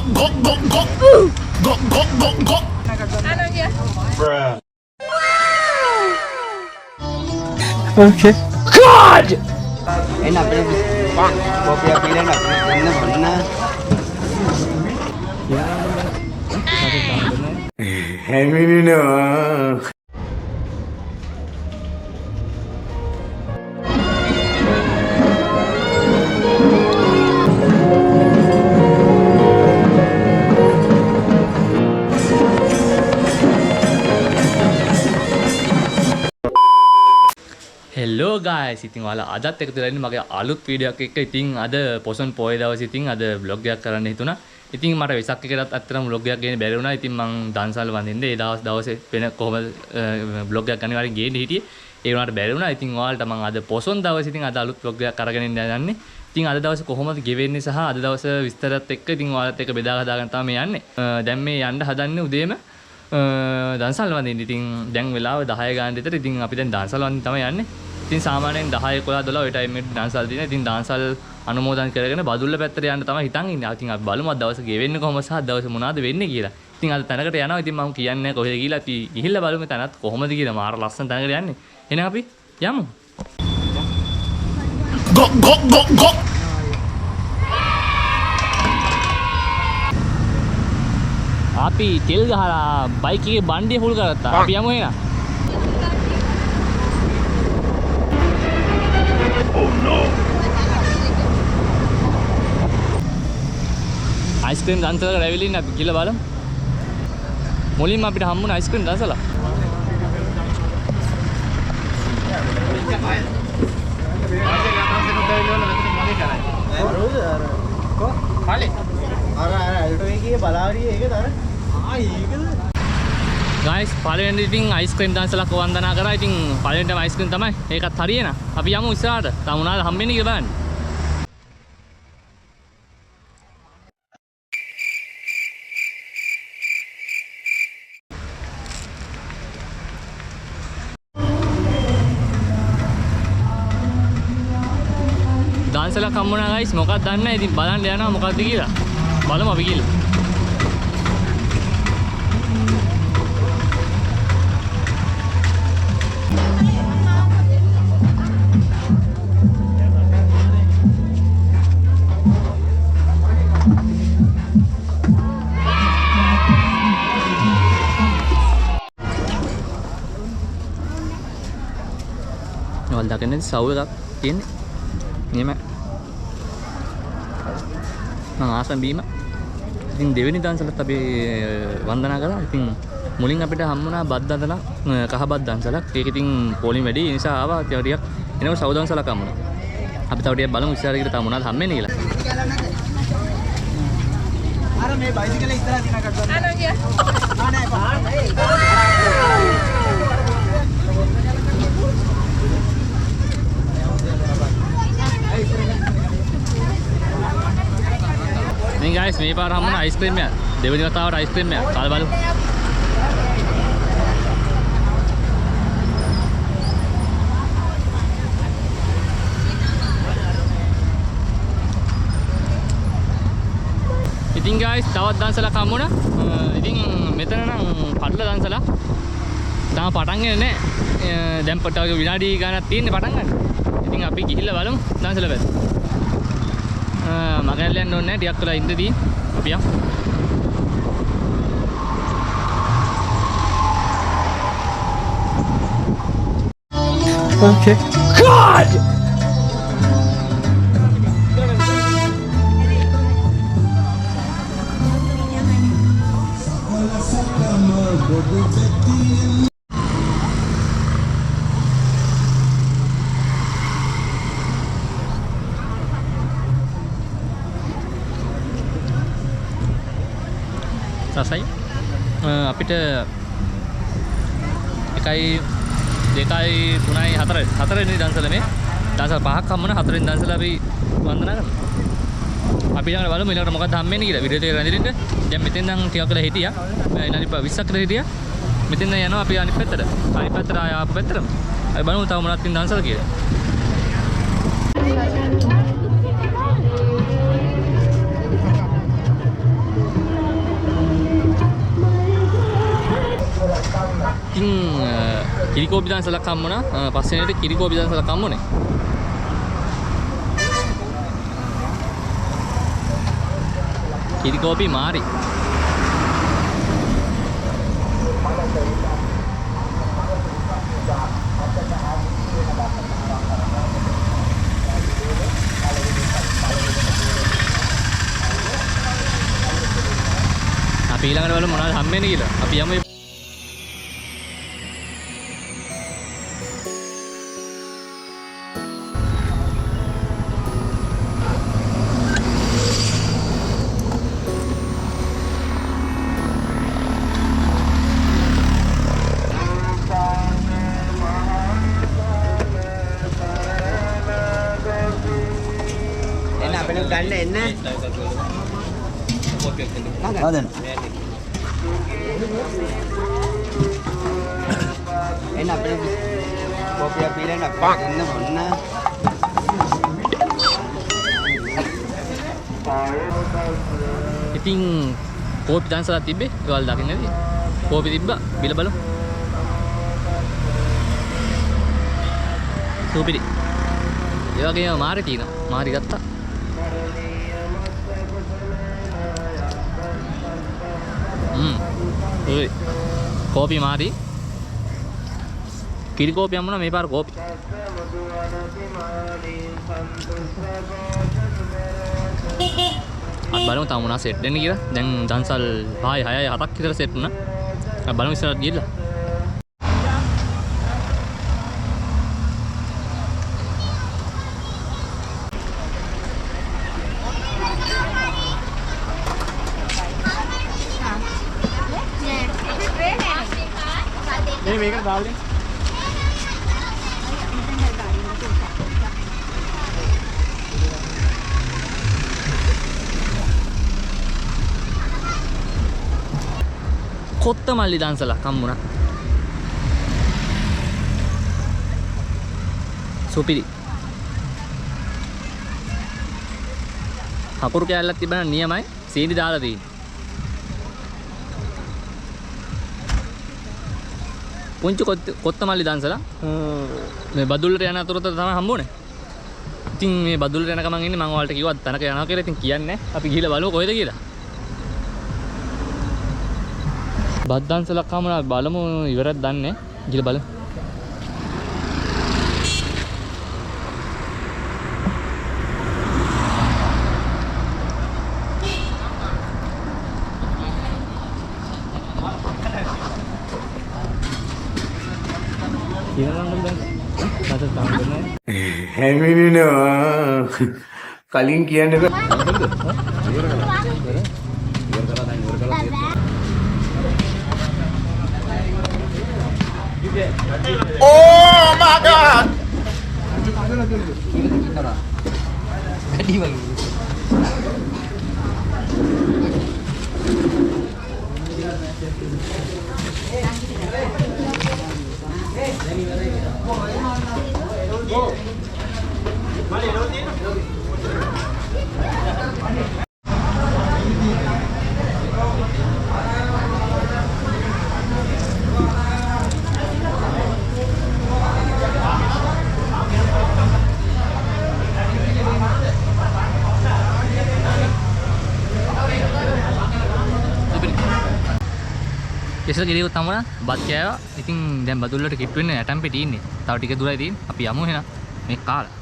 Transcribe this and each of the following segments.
Ano dia? Okay. God! Enak apel bang, kopi api enak. Mana mana? Hamini no. හෙල්ලෝ ගායිස් ඉතින් ඔයාලා අදත් එකතු වෙලා ඉන්නේ මගේ අලුත් වීඩියෝ එකක් එක්ක. ඉතින් අද පොසොන් පොයේ දවසේ ඉතින් අද vlog එකක් කරන්න හිතුණා. ඉතින් මට වෙසක් එකකටත් අත්‍තරම vlog එකක් ගේන්න බැරි වුණා. ඉතින් මං දන්සල් වඳින්න ඒ දවසේ වෙන කොහොමද vlog එකක් අනිවාර්යෙන් ගේන්න හිටියේ. ඒ වුණාට බැරි වුණා. ඉතින් ඔයාලට මං අද පොසොන් දවසේ ඉතින් අද අලුත් vlog එකක් අරගෙන යන්නේ. ඉතින් අද දවසේ කොහොමද ගෙවෙන්නේ සහ අද දවසේ විස්තරات එක්ක ඉතින් ඔයාලත් එක්ක බෙදා හදාගෙන තමයි යන්නේ. දැන් මේ යන්න හදන්නේ උදේම දන්සල් වඳින්න. ඉතින් දැන් වෙලාව 10 ගානට විතර. ඉතින් අපි දැන් දන්සල් වඳින්න තමයි යන්නේ. ඉතින් සාමාන්‍යයෙන් 10 11 12 ඔය ටයිම් එකේ දන්සල් දින. ඉතින් දන්සල් අනුමෝදන් කරගෙන බදුල්ල පැත්තට යන්න තමයි හිතන් ඉන්නේ. ඉතින් අපි බලමු අද දවසේ ගෙවෙන්නේ කොහොමද සහ අද දවසේ මොනවද වෙන්නේ කියලා. ඉතින් අද තැනකට යනවා. ඉතින් මම කියන්නේ කොහෙද කියලා අපි ගිහිල්ලා බලමු තැනත් කොහොමද කියලා. මාර ලස්සන තැනකට යන්නේ. එහෙනම් අපි යමු. Go go go go. අපි තෙල් ගහලා බයික් එකේ බණ්ඩිය ෆුල් කරගත්තා. අපි යමු එහෙනම්. Oh no. අයිස්ක්‍රීම් දන්සලකට ඇවිල්ලා ඉන්න අපි කියලා බලමු. මුලින්ම අපිට හම්බුන අයිස්ක්‍රීම් දන්සලා. ගයිස් පළවෙනි ඉතින් අයිස්ක්‍රීම් දන්සලක් වන්දනා කරා. ඉතින් පළවෙනිටම අයිස්ක්‍රීම් තමයි. ඒකත් හරියන. අපි යමු ඉස්සරහට. තා මොනවාද හම්බෙන්නේ කියලා බලන්න. දන්සලක් හම්බුණා ගයිස්. මොකක්ද දන්නේ නැහැ. ඉතින් බලන්න යනවා මොකක්ද කියලා. බලමු අපි කියලා. ඔයාලා දකින්නේ සව් එකක් තියෙන්නේ. නියම මම ආසම් බීම. ඉතින් දෙවෙනි දන්සලත් අපි වන්දනා කරා. ඉතින් මුලින් අපිට හම්බුණා බත් දන්සලක්, කහ බත් දන්සලක්. ඒක ඉතින් පොලින් වැඩි නිසා ආවා ටිකක්. එනකොට සව් දන්සලක් හම්බුණා. අපි තව ටිකක් බලමු ඉස්සරහ ගිහලා තව මොනවද හම්බෙන්නේ කියලා. අර මේ බයිසිකල් ඉස්සරහ දිනා ගත්තා. Ano dia? නෑ පහන් නේ. ඉතින් guys මේ පාර හම්බුණා අයිස්ක්‍රීම් එකක්. දෙවෙනි වතාවට අයිස්ක්‍රීම් එකක්. කාලා බලමු. ඉතින් guys තවත් දන්සලක් හම්බුණා. ඉතින් මෙතන නම් පඩල දන්සලක්. තාම පටන් ගන්නේ නැහැ. දැන් පොට්ටවක විනාඩි ගානක් තියෙන්නේ පටන් ගන්න. ඉතින් අපි ගිහිල්ලා බලමු දන්සල පැත්ත. මගහැරලා යන්න ඕනේ නැහැ. ටිකක් වෙලා ඉඳදී අපි යමු. Okay. God! රසයි. අපිට 1 2 3 4 හතරවෙනි දන්සල මේ දන්සල් පහක් හම්බුණා. හතරවෙනි දන්සල අපි වන්දනා කරනවා. අපි ඊළඟට බලමු ඊළඟට මොකක්ද හම්බෙන්නේ කියලා. වීඩියෝ එක රැඳෙන්න. දැන් මෙතෙන් නම් ටිකක් වෙලා හිටියා. විනාඩි 20ක් විතර හිටියා. මෙතෙන් දැන් යනවා අපි අනිත් පැත්තට. අනිත් පැත්තට ආපු පැත්තටම. අපි බලමු තව මොනවද තියෙන දන්සල කියලා. කෝපි දන්සලක් හම්බුණා. පස්සේනේට කිරි කෝපි දන්සලක් හම්බුනේ. කිරි කෝපි මාරි. අපි ඊළඟට බලමු මොනවද හම්බෙන්නේ කියලා. අපි යමු. එන්න අපිට ගන්න එන්න. හදන්න. එන්න අපිට කෝපිය පීලා එන්න බොන්න. ඉතින් කෝපි දන්සලක් තිබ්බේ. ඒවල් දකින්නේ නැති. කෝපි තිබ්බා. බිල බලමු. සූපිරි. ඒ වගේම මාරි තියෙනවා. මාරි ගත්තා. ඒ කෝපි මාරි. කිරි කෝපි හම්බුණා මේ පාර කෝපි. අපි බලමු තාම මොනවා සෙට් වෙන්නේ කියලා. දැන් දන්සල් 5යි 6යි 7ක් විතර සෙට් වුණා. අපි බලමු ඉස්සරහට ගිහලා. මේක දාලා කොත්තමල්ලි දන්සලක් හම්බුණා. සුපිරි. හකුරු කෑල්ලක් තිබ්බනම් නියමයි. සීනි දාලා තියෙන්නේ. පුංචි කොත්තමල්ලි දන්සලා මේ බදුල්ලට යන අතරතුර තමයි හම්බුනේ. ඉතින් මේ බදුල්ලට යන ගමන් ඉන්නේ මම ඔයාලට කිව්වා තනක යනවා කියලා. ඉතින් කියන්නේ අපි ගිහලා බලමු කොහෙද කියලා. බත් දන්සලක් හම්බුණා. බලමු ඉවරක් දන්නේ. ගිහලා බලමු. හැමිනිනවා කලින් කියන්න Oh my god! වැඩි වගේ. කෙසල ගෙඩියකුත් හම්බුණා. බත් කෑවා. ඉතින් දැන් බදුල්ලට කිට් වෙන්නේ නැටම් පිටි ඉන්නේ. තව ටික දුරයි තියෙන්නේ. අපි යමු එහෙනම්. මේ කාලා.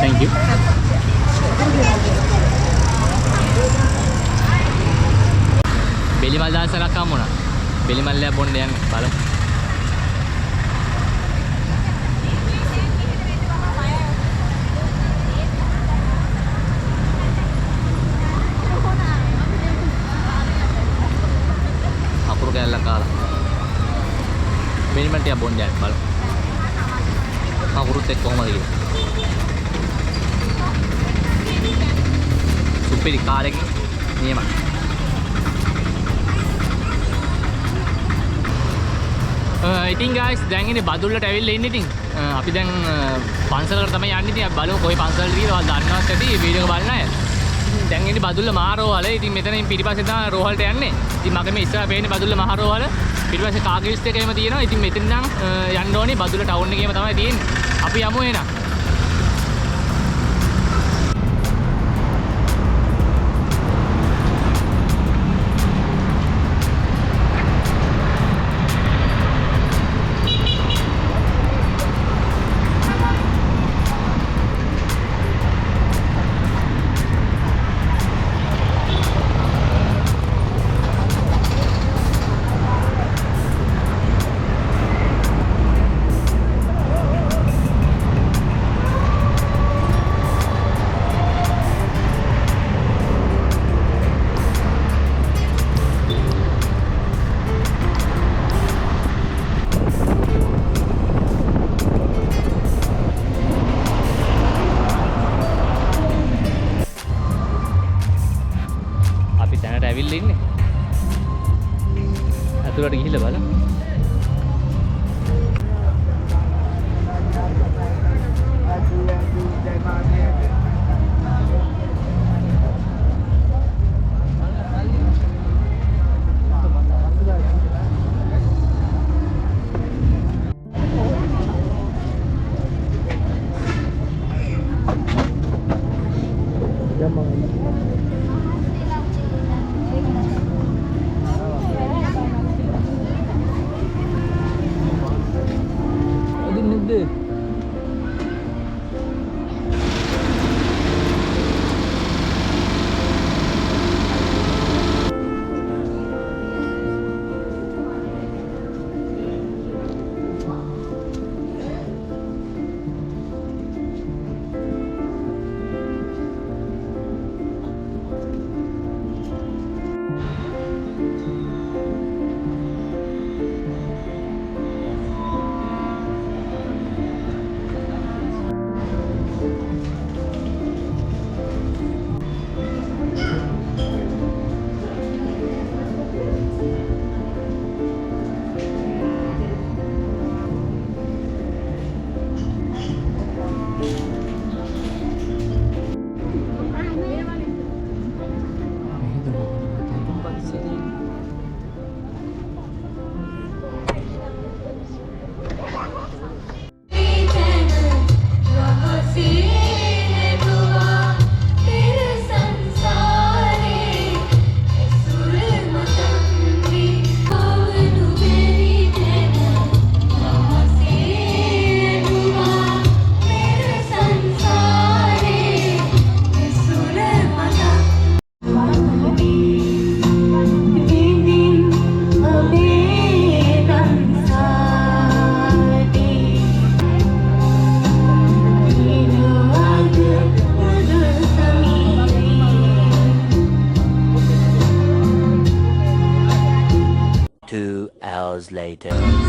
Thank you. බෙලිමල් දාසලක් හම්බුණා. බෙලිමල්ලය බොන්න යන්නේ බලමු. මිනිමන්ට් එක බොන්න යන්න බලමු. මම වුරුත් එක්ක කොහමද කියලා. සුපිරි කාලෙක නියමයි. ඉතින් guys දැන් ඉන්නේ බදුල්ලට ඇවිල්ලා ඉන්නේ ඉතින් අපි දැන් පන්සලකට තමයි යන්නේ ඉතින් අපි බලමු කොයි පන්සලට ගිහලා ඔයාලා දන්නවත් ඇති වීඩියෝ එක බලන අය. දැන් ඉන්නේ බදුල්ල මහරෝහල. ඉතින් මෙතනින් පිටිපස්සේ තමයි රෝහලට යන්නේ. ඉතින් මගේ මේ ඉස්සරහ පේන්නේ බදුල්ල මහරෝහල. පිටිපස්සේ කාගිවිස් එකේම තියෙනවා. ඉතින් මෙතන නම් යන්න ඕනේ බදුල්ල ටවුන් එකේම තමයි තියෙන්නේ. අපි යමු එහෙනම්. ඇවිල්ලා ඉන්නේ. අතුලට ගිහිල්ලා බලන්න.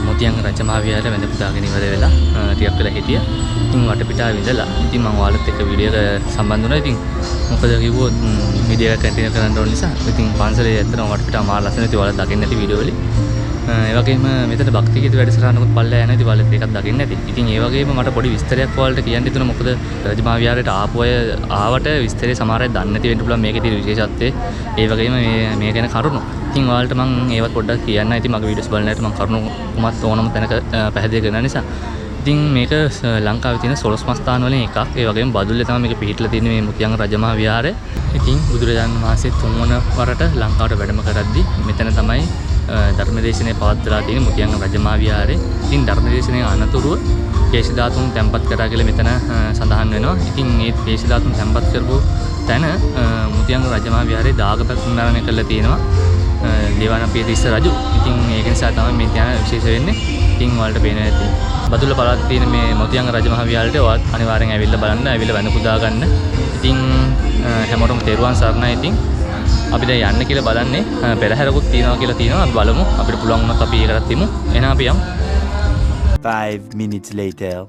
මොතියන් රජමහා විහාරය වැඳ පුදාගෙන ඉවර වෙලා ටිකක් වෙලා හිටියා. ඉතින් වටපිටාව විඳලා ඉතින් මම ඔයාලත් එක්ක වීඩියෝ එක සම්බන්ධ වුණා. ඉතින් මොකද කිව්වොත් වීඩියෝ එක කන්ටිනියු කරන්න ඕන නිසා ඉතින් පන්සලේ ඇත්තටම වටපිටාව මාර ලස්සන ඉතින් ඔයාලා දකින්න ඇති වීඩියෝ වලින්. ඒ වගේම මෙතන භක්ති ගීත වැඩසටහනකුත් පල්ලා යන ඉතින් ඔයාලත් ඒකත් දකින්න ඇති. ඉතින් ඒ වගේම මට පොඩි විස්තරයක් ඔයාලට කියන්න හිතුණා. මොකද රජමහා විහාරයට ආපු අය ආවට විස්තරේ සමහර අය දන්නේ නැති වෙන්න පුළුවන් මේකේ තියෙන විශේෂත්වය. ඒ වගේම මේ ගැන කරුණු. ඉතින් ඔයාලට මම ඒවත් පොඩ්ඩක් කියන්න. ඉතින් මගේ වීඩියෝස් බලන අයට මම කරුණු කුමත් ඕනම තැනක පැහැදිලි කරන නිසා. ඉතින් මේක ලංකාවේ තියෙන 12 මස්ථාන වලින් එකක්. ඒ වගේම බදුල්ලේ තමයි මේක පිහිටලා තියෙන්නේ මේ මුතියංග රජමහා විහාරය. ඉතින් බුදුරජාණන් වහන්සේ 3 වන වරට ලංකාවට වැඩම කරද්දී මෙතන තමයි ධර්මදේශනය පවත්වලා තියෙන මුතියංග රජමහා විහාරේ. ඉතින් ධර්මදේශනයේ අනතුරුව කේශධාතුන් තැන්පත් කරා කියලා මෙතන සඳහන් වෙනවා. ඉතින් මේ කේශධාතුන් තැන්පත් කරපු තැන මුතියංග රජමහා විහාරේ දාගපත්නාරණය කරලා තියෙනවා දේවානම්පිය තිස්ස රජු. ඉතින් ඒක නිසා තමයි මේ ධ්‍යාන විශේෂ වෙන්නේ. ඉතින් ඔයාලට පේනවා ඇති. බදුල්ල පළාතේ තියෙන මේ මුතියංග රජමහා විහාරයට ඔයත් අනිවාර්යෙන් ඇවිල්ලා බලන්න, ඇවිල්ලා වැඳ පුදා ගන්න. ඉතින් හැමෝටම තෙරුවන් සරණයි. ඉතින් අපි දැන් යන්න කියලා බලන්නේ පෙරහැරකුත් තියනවා කියලා තියෙනවා. අපි බලමු. අපිට පුළුවන් වුණොත් අපි ඒකටත් තියමු. එහෙනම් අපි යමු. 5 minutes later.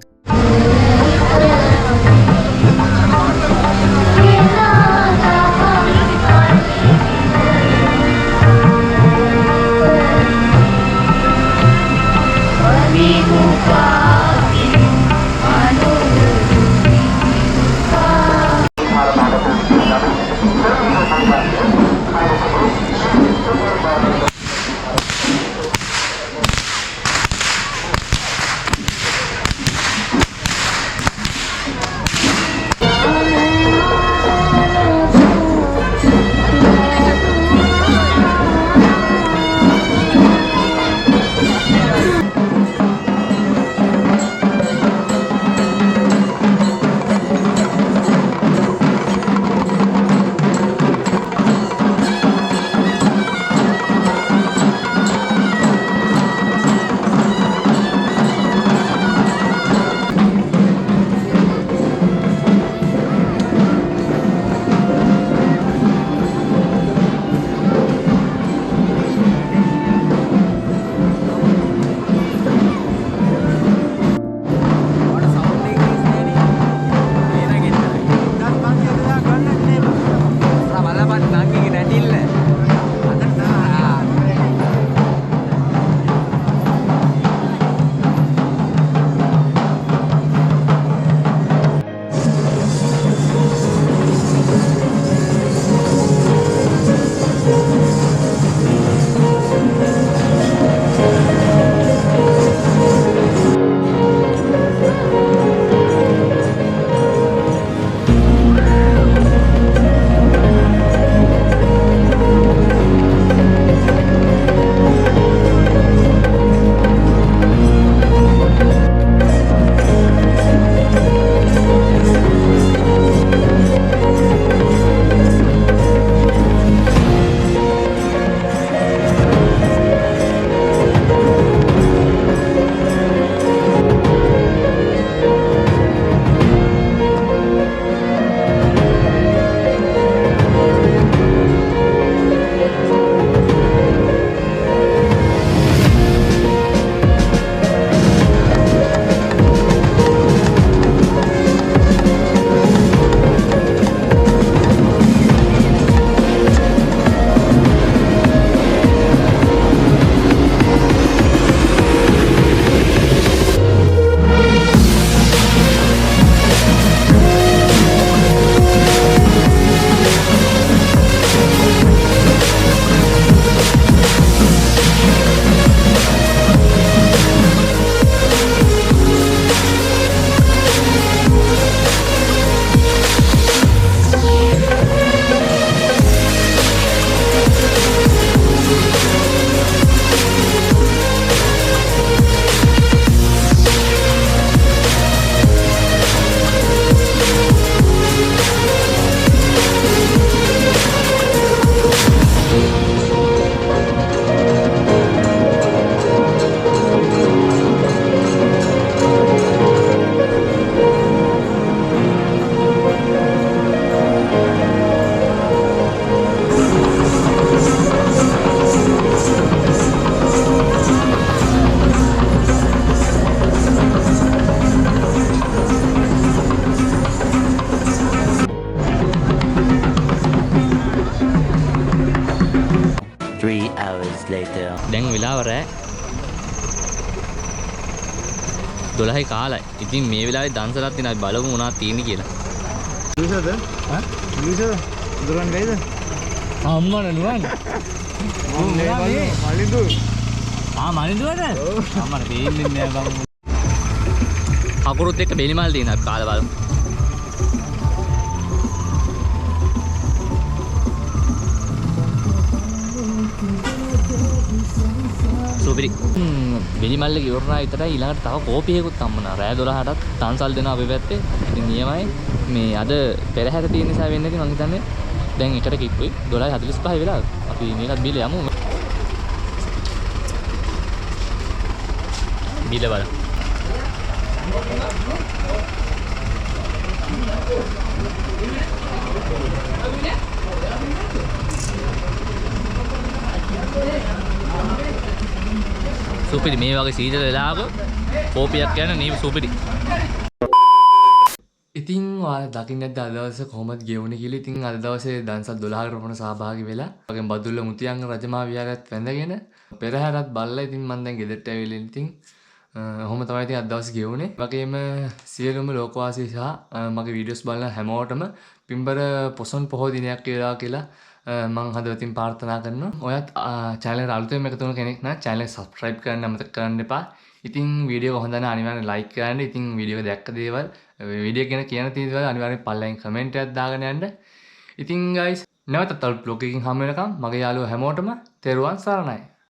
later. දැන් වෙලාව රෑ 12යි කාලයි. ඉතින් මේ වෙලාවේ දන්සලක් තියෙන අපි බලමු මොනවද තියෙන්නේ කියලා. නිවිසද? ඈ? නිවිසද? දුරන් ගයිද? අම්මන නුවන්. මලිදු. මලිදුවද? අම්මන දෙන්නේ නෑ බං. අකුරුත් එක්ක බෙලිමල් තියෙන අපි කාලා බලමු. සුපිරි. බෙලිමල්ල ඉවරනා විතරයි ඊළඟට තව කෝපියකුත් හම්බුණා. රෑ 12ටත් තන්සල් දෙනවා අපි පැත්තේ. ඉතින් නියමයි. මේ අද පෙරහැර තියෙන නිසා වෙන්නේ නැති මං හිතන්නේ දැන් එකට කිප්පුයි 12:45 වෙලාව. අපි මේකත් බීලා යමු. බීලා බලමු. සුපිරි මේ වගේ සීසන් වෙලාවක කෝපියක් යන නීම සුපිරි. ඉතින් ඔයාලා දකින්න නැද්ද අද දවසේ කොහොමද ගෙවුනේ කියලා. ඉතින් අද දවසේ දන්සල් 12කට පමණ සහභාගී වෙලා වගේම බදුල්ල මුතියංග රජමහා විහාරයත් වැඳගෙන පෙරහැරත් බලලා ඉතින් මම දැන් ගෙදරට ඇවිල්ලා ඉතින් ඔහොම තමයි ඉතින් අද දවසේ ගෙවුනේ. වගේම සියලුම ලෝකවාසී සහ මගේ වීඩියෝස් බලන හැමෝටම පින්බර පොසොන් පොහොය දිනයක් වේවා කියලා මම හදවතින් ප්‍රාර්ථනා කරනවා. ඔයත් channel එකට අලුතෙන් එකතු වෙන කෙනෙක් නම් channel එක subscribe කරන්න අමතක කරන්න එපා. ඉතින් වීඩියෝ හොඳ නම් අනිවාර්යෙන් like කරන්න. ඉතින් වීඩියෝ එක දැක්ක දේවල් වීඩියෝ ගැන කියන දේවල් අනිවාර්යෙන් පල්ලෙන් කමෙන්ට් එකක් දාගෙන යන්න. ඉතින් guys නැවතත් අලුත් vlog එකකින් හමු වෙනකම් මගේ යාළුවෝ හැමෝටම තෙරුවන් සරණයි.